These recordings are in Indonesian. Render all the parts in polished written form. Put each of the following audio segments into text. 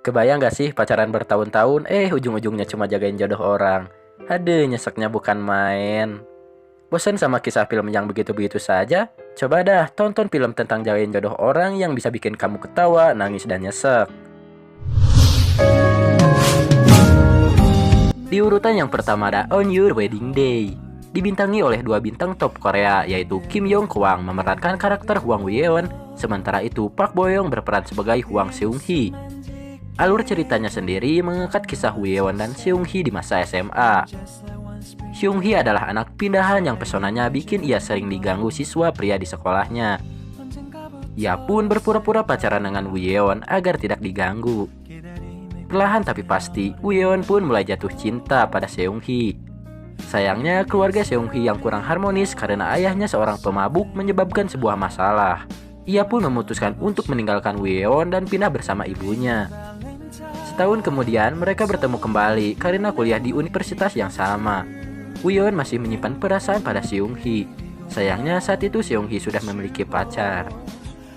Kebayang gak sih pacaran bertahun-tahun, ujung-ujungnya cuma jagain jodoh orang. Aduh, nyeseknya bukan main. Bosan sama kisah film yang begitu-begitu saja? Coba dah tonton film tentang jagain jodoh orang yang bisa bikin kamu ketawa, nangis, dan nyesek. Di urutan yang pertama ada On Your Wedding Day. Dibintangi oleh dua bintang top Korea, yaitu Kim Yong Kwang memerankan karakter Hwang Woo-yeon, sementara itu Park Bo Young berperan sebagai Hwang Seung-hee. Alur ceritanya sendiri mengangkat kisah Woo-yeon dan Seung-hee di masa SMA. Seung-hee adalah anak pindahan yang pesonanya bikin ia sering diganggu siswa pria di sekolahnya. Ia pun berpura-pura pacaran dengan Woo-yeon agar tidak diganggu. Perlahan tapi pasti, Woo-yeon pun mulai jatuh cinta pada Seung-hee. Sayangnya, keluarga Seung-hee yang kurang harmonis karena ayahnya seorang pemabuk menyebabkan sebuah masalah. Ia pun memutuskan untuk meninggalkan Woo-yeon dan pindah bersama ibunya. Setahun kemudian, mereka bertemu kembali karena kuliah di universitas yang sama. Woo-yeon masih menyimpan perasaan pada Seung-hee. Sayangnya, saat itu Seung-hee sudah memiliki pacar.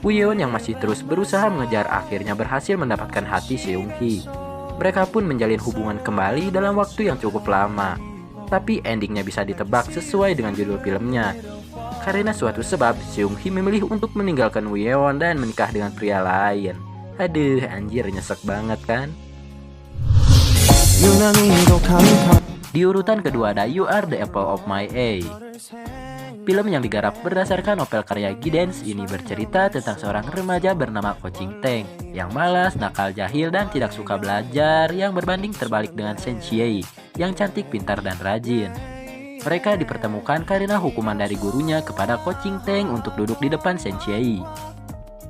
Woo-yeon yang masih terus berusaha mengejar akhirnya berhasil mendapatkan hati Seung-hee. Mereka pun menjalin hubungan kembali dalam waktu yang cukup lama. Tapi endingnya bisa ditebak sesuai dengan judul filmnya. Karena suatu sebab, Seung-hee memilih untuk meninggalkan Woo-yeon dan menikah dengan pria lain. Aduh, anjir, nyesek banget kan? Di urutan kedua ada You Are the Apple of My Eye. Film yang digarap berdasarkan novel karya Giddens ini bercerita tentang seorang remaja bernama Ko Ching-taeng yang malas, nakal, jahil, dan tidak suka belajar, yang berbanding terbalik dengan Shen Xiei yang cantik, pintar, dan rajin. Mereka dipertemukan karena hukuman dari gurunya kepada Ko Ching-taeng untuk duduk di depan Shen Xiei.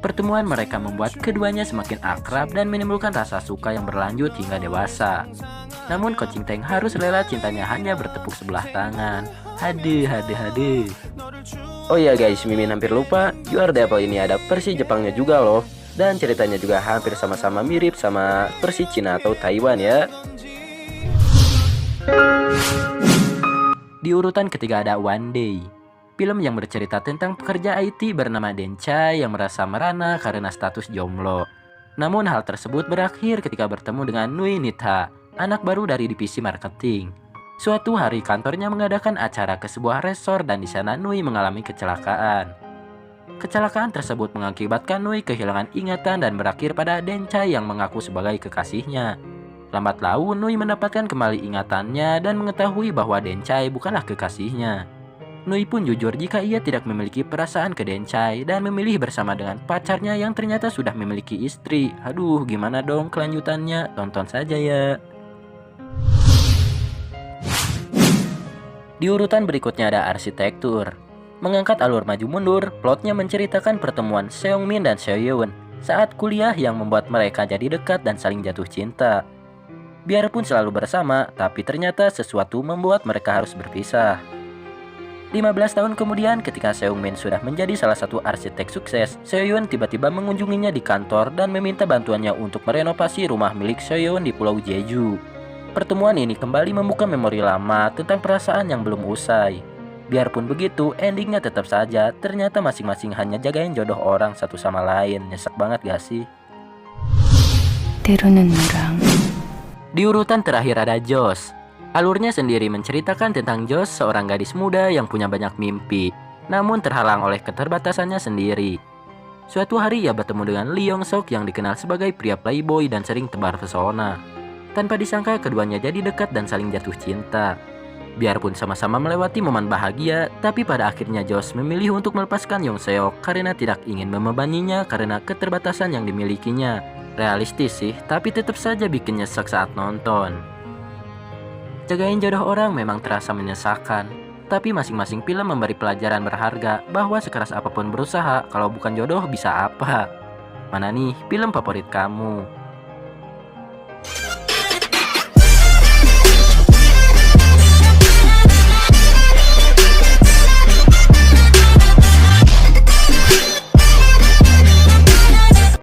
Pertemuan mereka membuat keduanya semakin akrab dan menimbulkan rasa suka yang berlanjut hingga dewasa. Namun Ko Ching-taeng harus rela cintanya hanya bertepuk sebelah tangan. Haduh. Oh iya guys, Mimin hampir lupa, You Are the Apple ini ada versi Jepangnya juga loh. Dan ceritanya juga hampir sama-sama mirip sama versi Cina atau Taiwan ya. Di urutan ketiga ada One Day. Film yang bercerita tentang pekerja IT bernama Den Chai yang merasa merana karena status jomblo. Namun hal tersebut berakhir ketika bertemu dengan Nui Nitha, anak baru dari divisi marketing. Suatu hari kantornya mengadakan acara ke sebuah resort dan di sana Nui mengalami kecelakaan. Kecelakaan tersebut mengakibatkan Nui kehilangan ingatan dan berakhir pada Den Chai yang mengaku sebagai kekasihnya. Lambat laun Nui mendapatkan kembali ingatannya dan mengetahui bahwa Den Chai bukanlah kekasihnya. Nui pun jujur jika ia tidak memiliki perasaan ke Den Chai dan memilih bersama dengan pacarnya yang ternyata sudah memiliki istri. Aduh, gimana dong kelanjutannya? Tonton saja ya. Di urutan berikutnya ada arsitektur. Mengangkat alur maju mundur, plotnya menceritakan pertemuan Seungmin dan Seoyeon saat kuliah yang membuat mereka jadi dekat dan saling jatuh cinta. Biarpun selalu bersama, tapi ternyata sesuatu membuat mereka harus berpisah. 15 tahun kemudian ketika Seungmin sudah menjadi salah satu arsitek sukses, Seoyeon tiba-tiba mengunjunginya di kantor dan meminta bantuannya untuk merenovasi rumah milik Seoyeon di Pulau Jeju. Pertemuan ini kembali membuka memori lama tentang perasaan yang belum usai. Biarpun begitu, endingnya tetap saja ternyata masing-masing hanya jagain jodoh orang satu sama lain. Nyesek banget gak sih? Di urutan terakhir ada Joss. Alurnya sendiri menceritakan tentang Joss, seorang gadis muda yang punya banyak mimpi, namun terhalang oleh keterbatasannya sendiri. Suatu hari ia bertemu dengan Lee Yong Sok yang dikenal sebagai pria playboy dan sering tebar pesona. Tanpa disangka keduanya jadi dekat dan saling jatuh cinta. Biarpun sama-sama melewati momen bahagia, tapi pada akhirnya Joss memilih untuk melepaskan Yong Seok karena tidak ingin membebaninya karena keterbatasan yang dimilikinya. Realistis sih, tapi tetap saja bikin nyesek saat nonton. Jagain jodoh orang memang terasa menyesakan, tapi masing-masing film memberi pelajaran berharga bahwa sekeras apapun berusaha, kalau bukan jodoh bisa apa? Mana nih film favorit kamu?